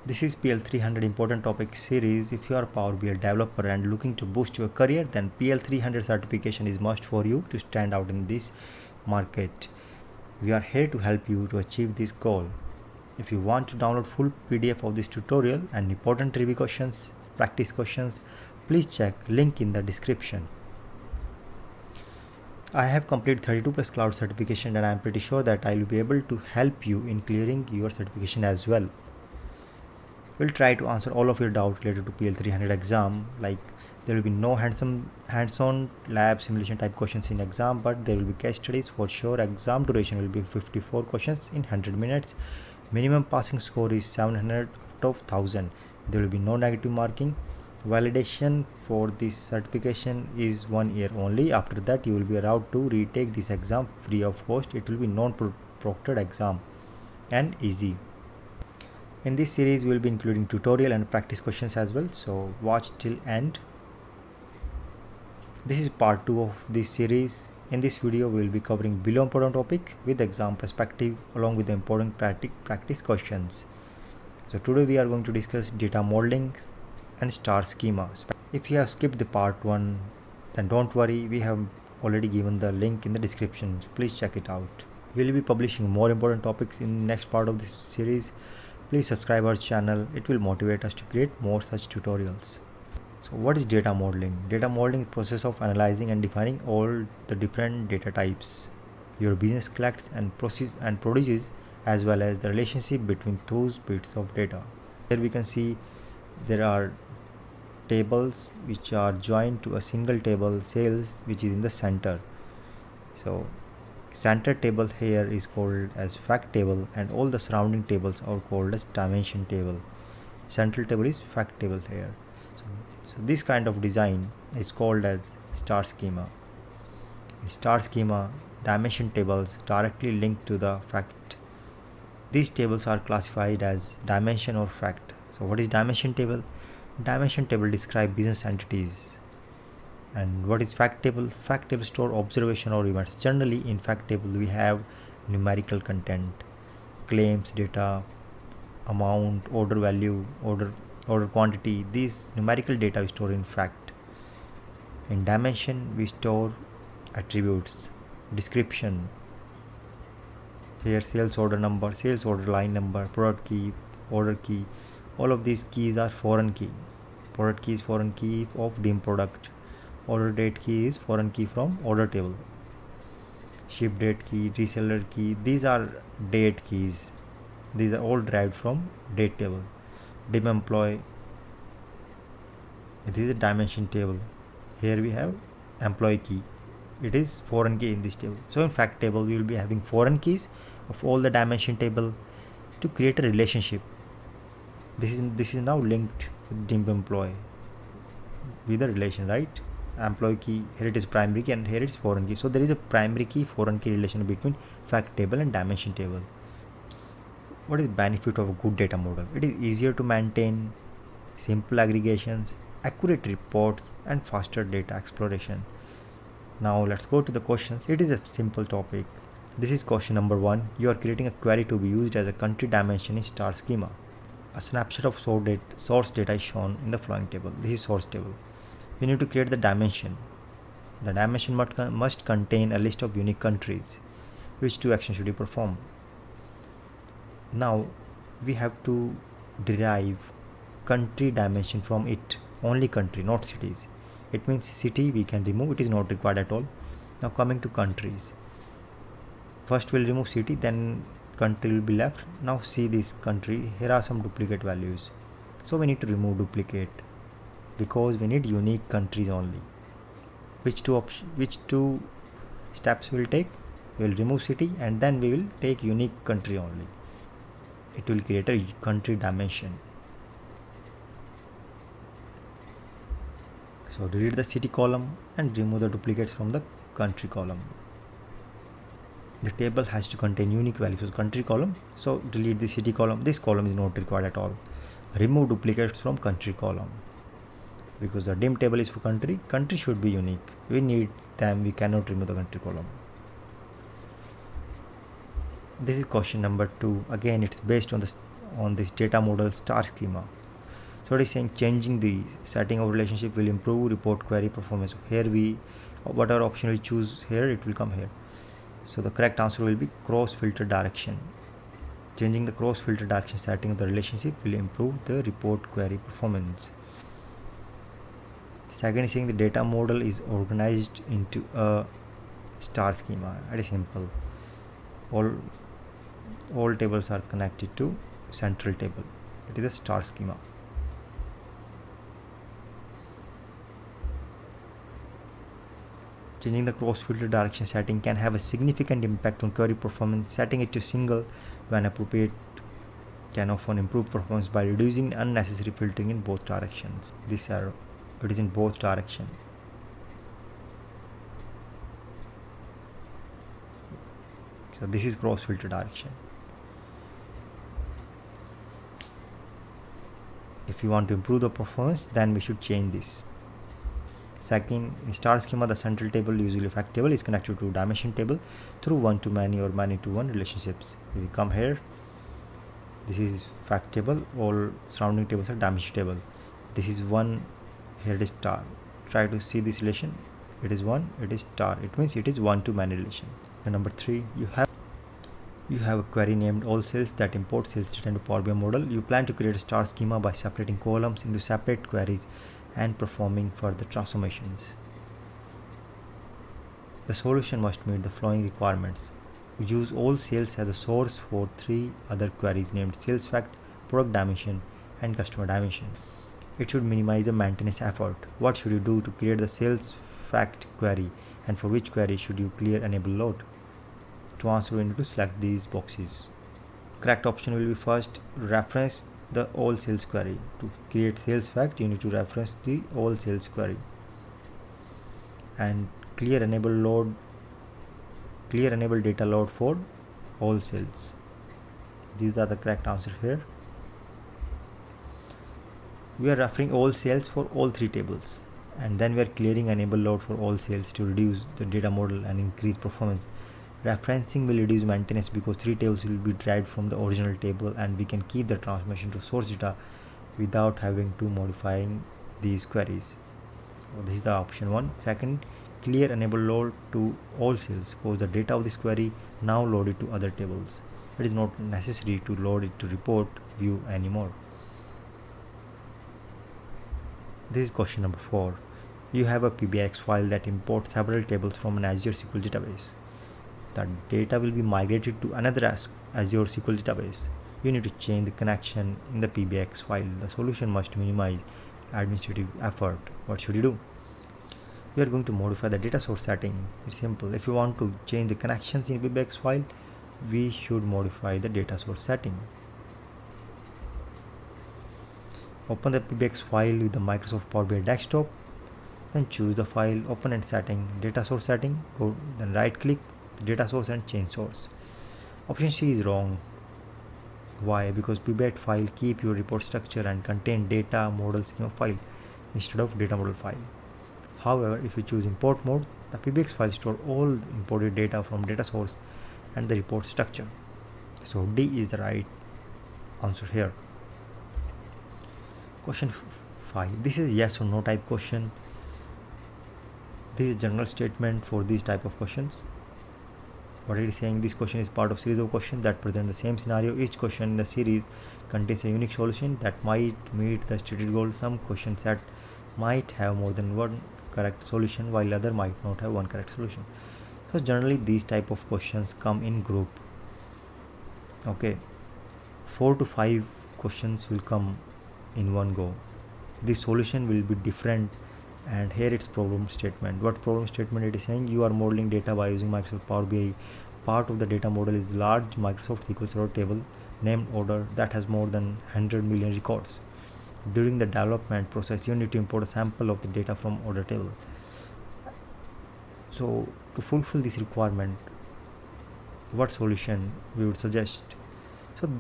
This is PL300 important topic series. If you are a PowerBI developer and looking to boost your career, then PL300 certification is must for you to stand out in this market. We are here to help you to achieve this goal. If you want to download full PDF of this tutorial and important review questions, practice questions, please check link in the description. I have completed 32 plus cloud certification and I am pretty sure that I will be able to help you in clearing your certification as well. We'll try to answer all of your doubts related to PL300 exam. Like there will be no hands-on lab simulation type questions in exam, but there will be case studies for sure. Exam duration will be 54 questions in 100 minutes. Minimum passing score is 700 out of 1000. There will be no negative marking. Validation for this certification is 1 year only. After that you will be allowed to retake this exam free of cost. It will be non-proctored exam and easy. In this series we will be including tutorial and practice questions as well, so watch till end. This is part 2 of this series. In this video we will be covering below important topic with exam perspective along with the important practice questions. So today we are going to discuss data modeling and star schema. If you have skipped the part 1, then don't worry, we have already given the link in the description, so please check it out. We will be publishing more important topics in the next part of this series. Please subscribe our channel, it will motivate us to create more such tutorials. So what is data modeling? Data modeling is the process of analyzing and defining all the different data types your business collects and produces, as well as the relationship between those bits of data. Here we can see there are tables which are joined to a single table, sales, which is in the center. So center table here is called as fact table and all the surrounding tables are called as dimension table. Central table is fact table here. So this kind of design is called as star schema. In star schema, dimension tables directly linked to the fact. These tables are classified as dimension or fact. So what is dimension table? Dimension table describe business entities. And what is fact table? Fact table store observation or events. Generally in fact table we have numerical content, claims data, amount, order value, order quantity. These numerical data we store in fact. In dimension we store attributes, description. Here sales order number, sales order line number, product key, order key. All of these keys are foreign key. Product key is foreign key of dim product. Order date key is foreign key from order table. Ship date key, reseller key, these are date keys. These are all derived from date table. Dim employee, this is a dimension table. Here we have employee key, it is foreign key in this table. So in fact table we will be having foreign keys of all the dimension table to create a relationship. This is now linked with dim employee with a relation, right? Employee key, here it is primary key and here it is foreign key. So there is a primary key foreign key relation between fact table and dimension table. What is benefit of a good data model? It is easier to maintain, simple aggregations, accurate reports and faster data exploration. Now let's go to the questions. It is a simple topic. This is question number 1. You are creating a query to be used as a country dimension in star schema. A snapshot of source data is shown in the following table. This is source table. You need to create the dimension. The dimension must contain a list of unique countries. Which 2 actions should you perform? Now we have to derive country dimension from it. Only country, not cities. It means city we can remove, it is not required at all. Now coming to countries. First we'll remove city, then country will be left. Now see this country, here are some duplicate values. So we need to remove duplicate, because we need unique countries only. Which two steps we'll take? We will remove city and then we will take unique country only. It will create a country dimension. So delete the city column and remove the duplicates from the country column. The table has to contain unique values for country column, so delete the city column. This column is not required at all. Remove duplicates from country column, because the dim table is for country. Country should be unique. We need them, we cannot remove the country column. This is question number 2. Again, it's based on on this data model star schema. So it is saying changing the setting of relationship will improve report query performance. Here whatever option we choose here, it will come here. So the correct answer will be cross filter direction. Changing the cross filter direction setting of the relationship will improve the report query performance. Second is saying the data model is organized into a star schema. It is simple. All tables are connected to central table. It is a star schema. Changing the cross filter direction setting can have a significant impact on query performance. Setting it to single when appropriate can often improve performance by reducing unnecessary filtering in both directions. This arrow, it is in both directions. So this is cross filter direction. If you want to improve the performance, then we should change this. Second, in star schema, the central table, usually fact table, is connected to dimension table through one-to-many or many-to-one relationships. If we come here, this is fact table, all surrounding tables are dimension table. This is one, here it is star. Try to see this relation. It is one, it is star. It means it is one-to-many relation. And number 3, you have a query named all sales that imports sales data into PowerBI model. You plan to create a star schema by separating columns into separate queries and performing further transformations. The solution must meet the following requirements. Use all sales as a source for 3 other queries named sales fact, product dimension, and customer dimension. It should minimize the maintenance effort. What should you do to create the sales fact query, and for which query should you clear enable load? To answer, we need to select these boxes. Correct option will be first, reference the all sales query. To create sales fact, you need to reference the all sales query, and clear enable data load for all sales. These are the correct answers here. We are referring all sales for all 3 tables, and then we are clearing enable load for all sales to reduce the data model and increase performance. Referencing will reduce maintenance because 3 tables will be derived from the original table, and we can keep the transformation to source data without having to modifying these queries. So this is the option 1. Second, clear enable load to all sales because the data of this query now loaded to other tables. It is not necessary to load it to report view anymore. This is question number 4. You have a PBX file that imports several tables from an Azure SQL database. The data will be migrated to another Azure SQL database. You need to change the connection in the PBX file. The solution must minimize administrative effort. What should you do? We are going to modify the data source setting. It's simple. If you want to change the connections in PBX file, we should modify the data source setting. Open the PBX file with the Microsoft Power BI desktop, then choose the file, open and setting, data source setting, then right click data source and change source. Option C is wrong. Why? Because PBX file keep your report structure and contain data model schema file instead of data model file. However, if you choose import mode, the PBX file store all imported data from data source and the report structure. So D is the right answer here. Question 5. This is yes or no type question. This is general statement for these type of questions. What it is saying, this question is part of series of questions that present the same scenario. Each question in the series contains a unique solution that might meet the stated goal. Some question set might have more than one correct solution, while other might not have one correct solution. So generally these type of questions come in group. Okay, 4 to 5 questions will come in one go. This solution will be different, and here it's problem statement. What problem statement it is saying? You are modeling data by using Microsoft Power BI. Part of the data model is large Microsoft SQL Server table named order that has more than 100 million records. During the development process, you need to import a sample of the data from order table. So to fulfill this requirement, what solution we would suggest? So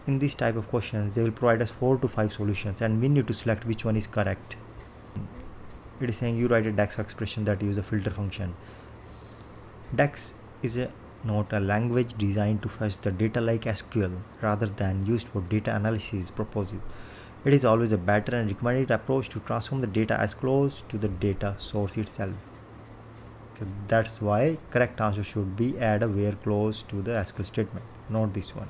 in this type of questions, they will provide us 4 to 5 solutions, and we need to select which one is correct. It is saying you write a DAX expression that uses a filter function. DAX is a not a language designed to fetch the data like SQL rather than used for data analysis purposes. It is always a better and recommended approach to transform the data as close to the data source itself. So that's why correct answer should be add a where close to the SQL statement, not this one.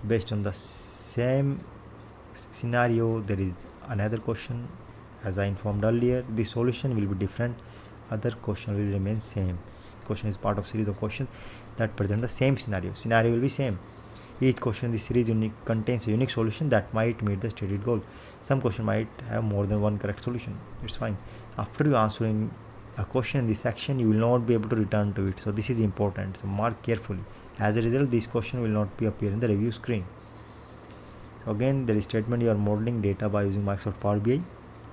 Based on the same scenario, there is another question. As I informed earlier, the solution will be different, other question will remain same. Question is part of series of questions that present the same scenario will be same. Each question in this series contains a unique solution that might meet the stated goal. Some question might have more than one correct solution. It's fine. After you answering a question in this section, you will not be able to return to it, so this is important, so mark carefully. As a result, this question will not be appear in the review screen. So again, there is statement you are modeling data by using Microsoft Power BI.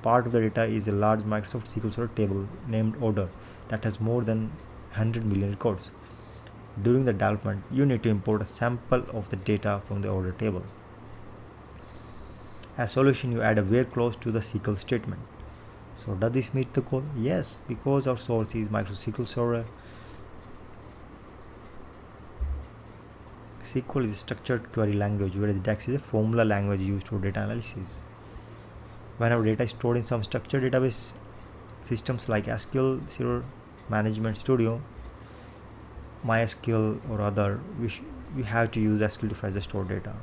Part of the data is a large Microsoft SQL Server table named order that has more than 100 million records. During the development, you need to import a sample of the data from the order table. As solution, you add a where clause to the SQL statement. So does this meet the goal? Yes, because our source is Microsoft SQL Server. SQL is a structured query language, whereas DAX is a formula language used for data analysis. Whenever data is stored in some structured database systems like SQL Server Management Studio, MySQL or other, we have to use SQL to fetch the stored data.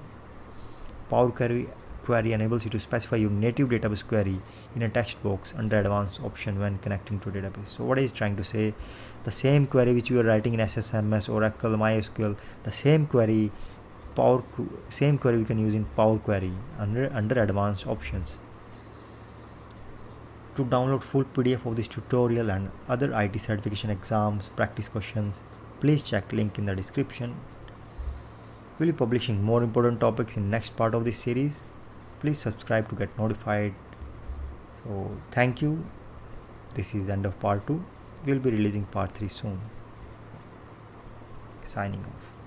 Power Query enables you to specify your native database query in a text box under advanced option when connecting to a database. So what is trying to say? The same query which you are writing in SSMS, Oracle, MySQL, the same query we can use in Power Query under advanced options. To download full PDF of this tutorial and other IT certification exams, practice questions, please check link in the description. We'll be publishing more important topics in next part of this series. Please subscribe to get notified. So thank you. This is end of part 2. We'll be releasing part 3 soon. Signing off.